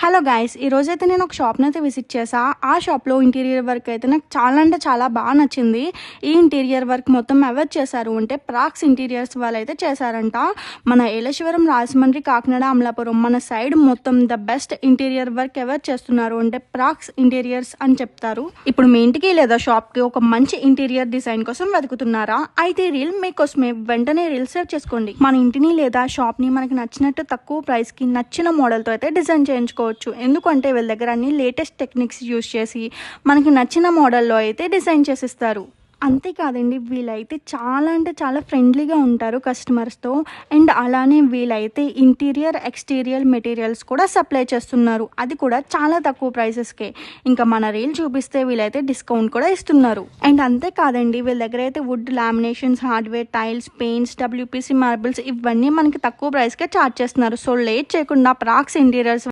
Hello guys, ఈరోజైతే నేను ఒక షాప్ని అయితే విజిట్ చేసా. ఆ షాప్లో ఇంటీరియర్ వర్క్ అయితే నాకు చాలా అంటే చాలా బాగా నచ్చింది. ఈ ఇంటీరియర్ వర్క్ మొత్తం ఎవరు చేశారు అంటే ప్రాక్స్ ఇంటీరియర్స్ వాళ్ళు అయితే చేశారంట. మన ఏలేశ్వరం, రాజమండ్రి, కాకినాడ, అమలాపురం మన సైడ్ మొత్తం ద బెస్ట్ ఇంటీరియర్ వర్క్ ఎవరు చేస్తున్నారు అంటే ప్రాక్స్ ఇంటీరియర్స్ అని చెప్తారు. ఇప్పుడు మీ ఇంటికి లేదా షాప్కి ఒక మంచి ఇంటీరియర్ డిజైన్ కోసం వెతుకుతున్నారా? అయితే రీల్ మీకోసమే. వెంటనే రీల్ సేవ్ చేసుకోండి. మన ఇంటిని లేదా షాప్ని మనకి నచ్చినట్టు తక్కువ ప్రైస్కి నచ్చిన మోడల్తో అయితే డిజైన్ చేయించుకోవచ్చు. ఎందుకంటే వీళ్ళ దగ్గర అన్ని లేటెస్ట్ టెక్నిక్స్ యూజ్ చేసి మనకి నచ్చిన మోడల్లో అయితే డిజైన్ చేసిస్తారు. అంతేకాదండి, వీళ్ళైతే చాలా అంటే చాలా ఫ్రెండ్లీగా ఉంటారు కస్టమర్స్తో. అండ్ అలానే వీళ్ళైతే ఇంటీరియర్ ఎక్స్టీరియర్ మెటీరియల్స్ కూడా సప్లై చేస్తున్నారు, అది కూడా చాలా తక్కువ ప్రైసెస్కే. ఇంకా మన రీల్ చూపిస్తే వీళ్ళైతే డిస్కౌంట్ కూడా ఇస్తున్నారు. అండ్ అంతేకాదండి, వీళ్ళ దగ్గర అయితే wood laminations, hardware, tiles, paints, WPC marbles ఇవన్నీ మనకి తక్కువ ప్రైస్కే ఛార్జ్ చేస్తున్నారు. సో లేట్ చేయకుండా ప్రాక్స్ ఇంటీరియర్స్